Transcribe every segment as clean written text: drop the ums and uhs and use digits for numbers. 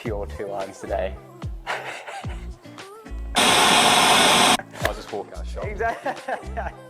pure 2-irons today. I'll just walk out shot. Exactly.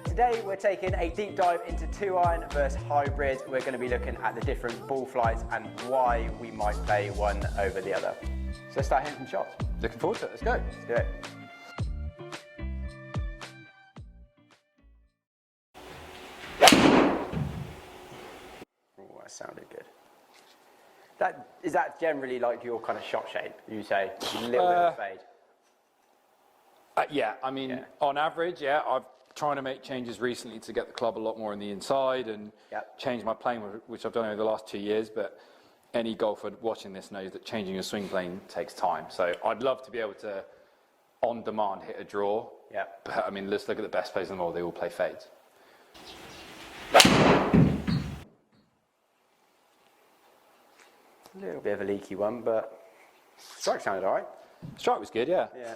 Today we're taking a deep dive into 2-iron versus hybrid. We're going to be looking at the different ball flights and why we might play one over the other. So let's start hitting some shots. Looking forward to it. Let's go. Let's do it. Oh, that sounded good. Is that generally like your kind of shot shape? You say a little bit of fade. Yeah, I mean, on average, yeah, I've trying to make changes recently to get the club a lot more on the inside and change my playing, which I've done over the last 2 years. But any golfer watching this knows that changing your swing plane takes time. So I'd love to be able to, on demand, hit a draw. Yeah. But I mean, let's look at the best players in the world. They all play fades. A little bit of a leaky one, but strike sounded all right. Strike was good, yeah. Yeah.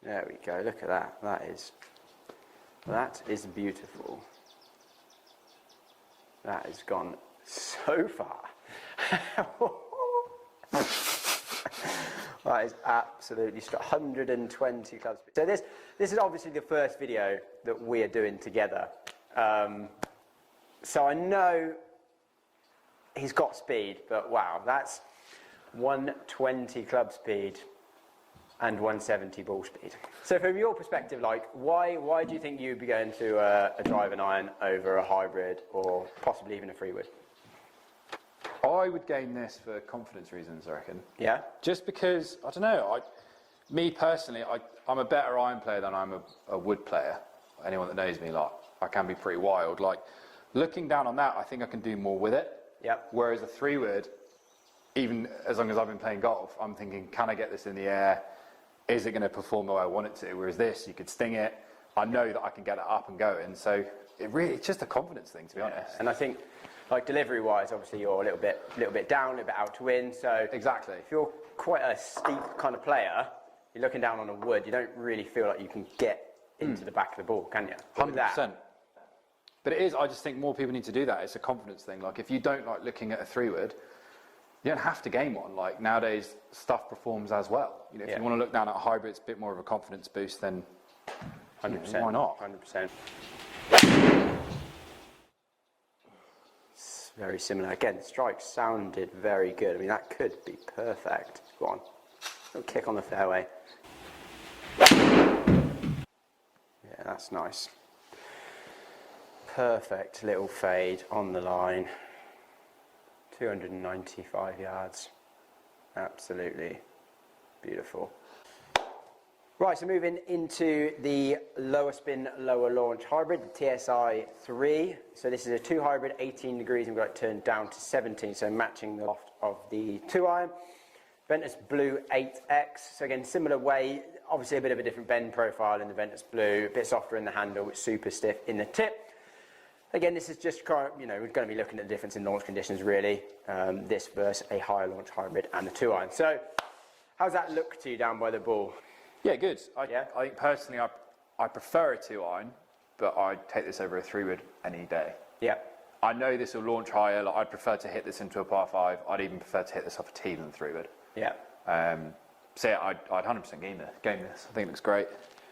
There we go. Look at that. That is beautiful. That has gone so far. That is absolutely 120 clubs. So this is obviously the first video that we are doing together. So I know he's got speed, but wow, that's 120 club speed and 170 ball speed. So from your perspective, like, why do you think you'd be going to a driving iron over a hybrid or possibly even a 3-wood? I would gain this for confidence reasons, I reckon. Yeah? Just because, I don't know, me personally, I'm a better iron player than I'm a wood player. Anyone that knows me, like, I can be pretty wild. Like, looking down on that, I think I can do more with it. Yep. Whereas a 3-wood, even as long as I've been playing golf, I'm thinking, can I get this in the air? Is it going to perform the way I want it to? Whereas this, you could sting it. I know that I can get it up and going. So it's just a confidence thing, to be honest. And I think, like, delivery-wise, obviously you're a little bit down, a little bit out to win. So Exactly. if you're quite a steep kind of player, you're looking down on a wood, you don't really feel like you can get into the back of the ball, can you? 100%. But it is, I just think more people need to do that. It's a confidence thing. Like, if you don't like looking at a 3-wood, you don't have to game one. Like, nowadays, stuff performs as well. You know, if you want to look down at a hybrid, it's a bit more of a confidence boost, then 100%. why not? 100%. It's very similar. Again, the strike sounded very good. I mean, that could be perfect. Go on. Little kick on the fairway. Yeah, that's nice. Perfect little fade on the line. 295 yards. Absolutely beautiful. Right, so moving into the lower spin, lower launch hybrid, the TSI 3. So this is a 2 hybrid, 18 degrees, and we've got it turned down to 17, so matching the loft of the 2-iron. Ventus Blue 8X, so again, similar way, obviously a bit of a different bend profile in the Ventus Blue, a bit softer in the handle, it's super stiff in the tip. Again, this is just, you know, we're going to be looking at the difference in launch conditions, really, this versus a higher launch hybrid and the 2-iron. So, how's that look to you down by the ball? Yeah, good. I think personally, I prefer a 2-iron, but I'd take this over a 3-wood any day. Yeah. I know this will launch higher. Like, I'd prefer to hit this into a par 5. I'd even prefer to hit this off a tee than 3-wood. Yeah. So yeah, I'd 100% game this. I think it looks great.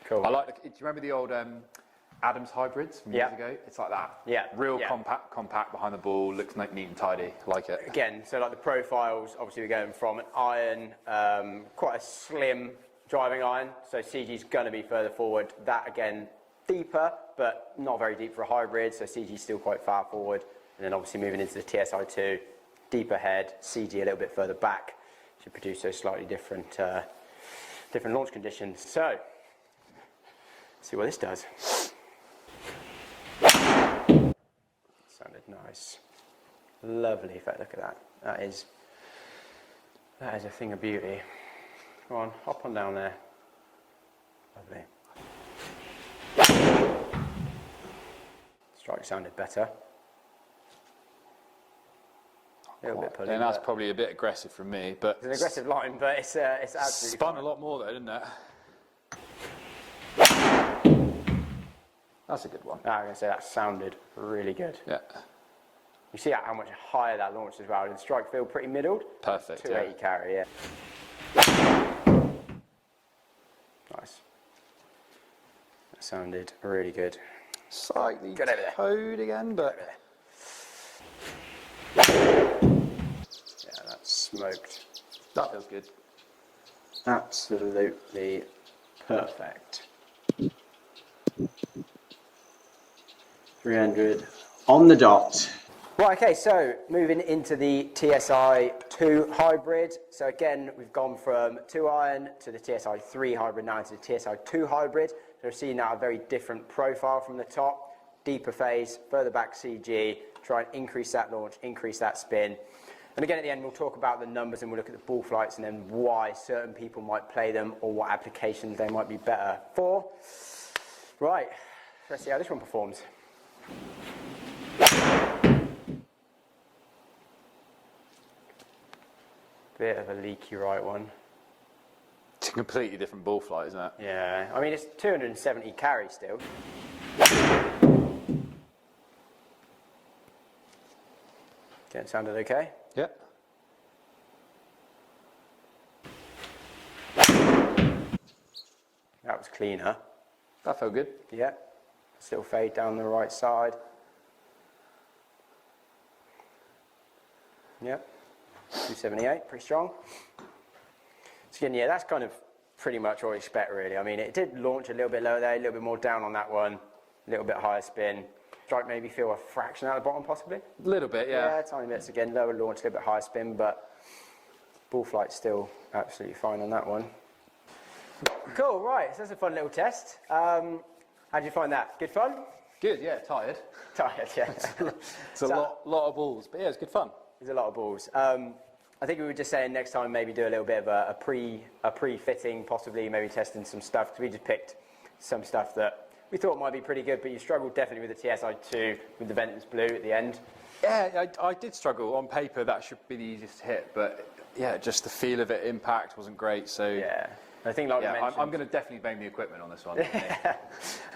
Cool. I like. Do you remember the old Adams hybrids from years ago? It's like that. Yeah. Real compact behind the ball. Looks neat and tidy. I like it. Again, so like the profiles, obviously we're going from an iron, quite a slim driving iron. So CG's going to be further forward. That again, deeper, but not very deep for a hybrid. So CG's still quite far forward. And then obviously moving into the TSI 2, deeper head, CG a little bit further back. Should produce those slightly different launch conditions. So, let's see what this does. Sounded nice. Lovely effect, look at that. That is a thing of beauty. Go on, hop on down there. Lovely. Strike sounded better. A little bit pulling. And that's probably a bit aggressive from me, but it's an aggressive line, but it's absolutely spun fine. a lot more though, didn't it? That's a good one. I'm going to say that sounded really good. Yeah. You see how much higher that launch as well, and strike feel pretty middled. Perfect, 280 carry, yeah. Nice. That sounded really good. Slightly Get over there. towed again, but Yeah, that's smoked. that feels good. Absolutely perfect. 300 on the dot. Right, okay, so moving into the TSI 2 hybrid. So again, we've gone from 2 iron to the TSI 3 hybrid, now to the TSI 2 hybrid. So we're seeing now a very different profile from the top, deeper phase, further back CG, try and increase that launch, increase that spin. And again, at the end, we'll talk about the numbers and we'll look at the ball flights and then why certain people might play them or what applications they might be better for. Right, let's see how this one performs. Bit of a leaky right one. It's a completely different ball flight, isn't it? Yeah, I mean, it's 270 carry still. Okay, it sounded okay. Yeah. That was cleaner. That felt good. Yeah, still fade down the right side. Yep, 278, pretty strong. So again, yeah, that's kind of pretty much what we expect really. I mean, it did launch a little bit lower there, a little bit more down on that one, a little bit higher spin. Strike maybe feel a fraction out of the bottom possibly. A little bit, yeah. Yeah, tiny bits again, lower launch, a little bit higher spin, but ball flight's still absolutely fine on that one. Cool, right, so that's a fun little test. How did you find that? Good fun? Good, yeah, tired. Tired, yeah. It's a lot of balls, but yeah, it's good fun. There's a lot of balls. I think we were just saying next time maybe do a little bit of a pre-fitting, possibly maybe testing some stuff, because we just picked some stuff that we thought might be pretty good, but you struggled definitely with the TSI2 with the ventless blue at the end. Yeah, I did struggle. On paper, that should be the easiest to hit, but yeah, just the feel of it, impact wasn't great, so... Yeah. I think like we mentioned... I'm going to definitely blame the equipment on this one. And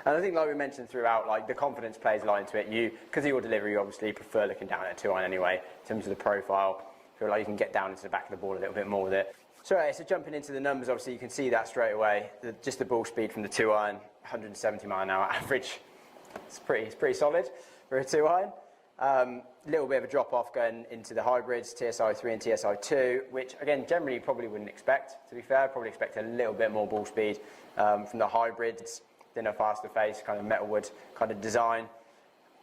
I think like we mentioned throughout, like the confidence plays a lot into it. Because of your delivery, you obviously prefer looking down at a 2 iron anyway, in terms of the profile. Feel like you can get down into the back of the ball a little bit more with it. So jumping into the numbers, obviously you can see that straight away. Just the ball speed from the 2 iron, 170 mile an hour average. It's pretty solid for a 2 iron. Little bit of a drop off going into the hybrids, TSI 3 and TSI 2, which again generally you probably wouldn't expect. To be fair, probably expect a little bit more ball speed from the hybrids. Then a faster face, kind of metalwood kind of design.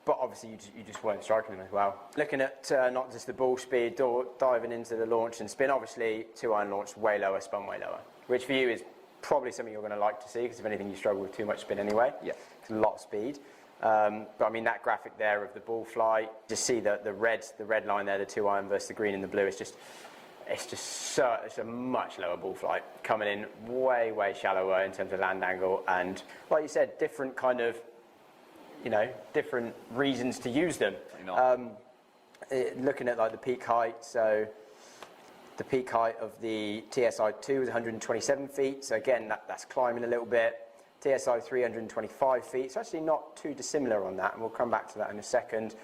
But obviously you just weren't striking them as well. Looking at not just the ball speed, diving into the launch and spin, obviously 2 iron launch way lower, spun way lower, which for you is probably something you're going to like to see, because if anything you struggle with too much spin anyway. Yeah. It's a lot of speed. But I mean that graphic there of the ball flight, just see the red line there, the 2 iron versus the green and the blue, it's a much lower ball flight, coming in way shallower in terms of land angle, and like you said, different kind of, different reasons to use them. Looking at like the peak height, so the peak height of the TSI2 is 127 feet, so again that's climbing a little bit. TSI 325 feet, so actually not too dissimilar on that, and we'll come back to that in a second.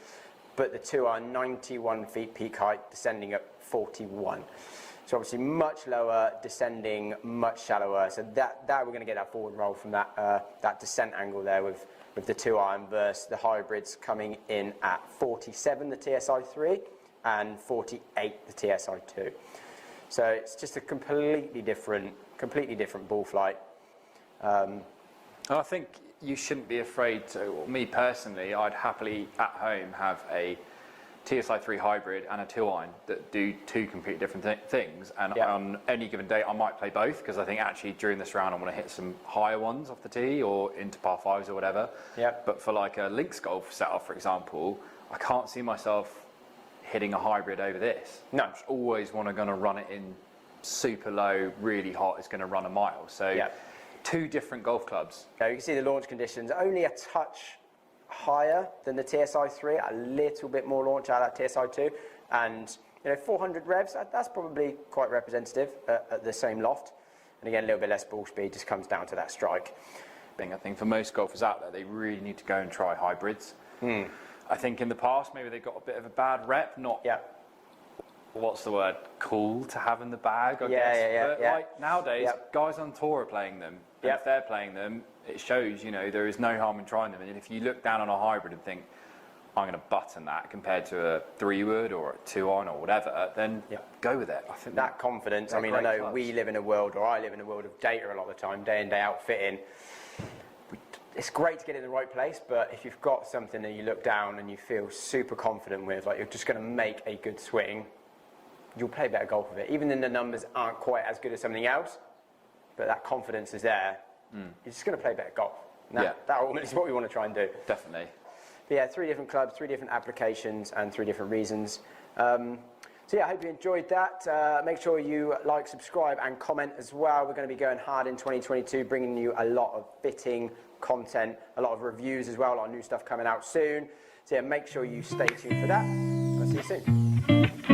But the 2 are 91 feet peak height, descending at 41. So obviously much lower, descending much shallower. So that we're going to get that forward roll from that descent angle there with the 2 iron versus the hybrids coming in at 47, the TSI 3, and 48, the TSI 2. So it's just a completely different ball flight. I think you shouldn't be afraid to, or me personally, I'd happily at home have a TSI 3 hybrid and a 2 iron that do 2 completely different things, and on any given day I might play both, because I think actually during this round I want to hit some higher ones off the tee or into par 5s or whatever. But for like a links golf setup, for example, I can't see myself hitting a hybrid over this. No. I just always want to run it in super low, really hot, it's going to run a mile. So 2 different golf clubs. You can see the launch conditions only a touch higher than the TSI 3, a little bit more launch out of that TSI 2, and 400 revs, that's probably quite representative at the same loft. And again, a little bit less ball speed, just comes down to that strike. I think for most golfers out there, they really need to go and try hybrids. I think in the past, maybe they got a bit of a bad rep, not Yeah. what's the word, cool to have in the bag, I Yeah, guess. yeah, But yeah. like nowadays, Yep. guys on tour are playing them. And Yep. if they're playing them, it shows, you know, there is no harm in trying them. And if you look down on a hybrid and think, I'm going to button that compared to a 3-wood or a 2-on or whatever, then Yep. go with it. I think That confidence, I they're mean, I great know clubs. we live in a world, or I live in a world of data a lot of the time, day in, day out fitting. It's great to get in the right place, but if you've got something that you look down and you feel super confident with, like you're just going to make a good swing, you'll play better golf with it. Even then the numbers aren't quite as good as something else, but that confidence is there, you're just going to play better golf. And that ultimately is what we want to try and do. Definitely. But yeah, 3 different clubs, 3 different applications, and 3 different reasons. So yeah, I hope you enjoyed that. Make sure you like, subscribe, and comment as well. We're going to be going hard in 2022, bringing you a lot of fitting content, a lot of reviews as well, a lot of new stuff coming out soon. So yeah, make sure you stay tuned for that. I'll see you soon.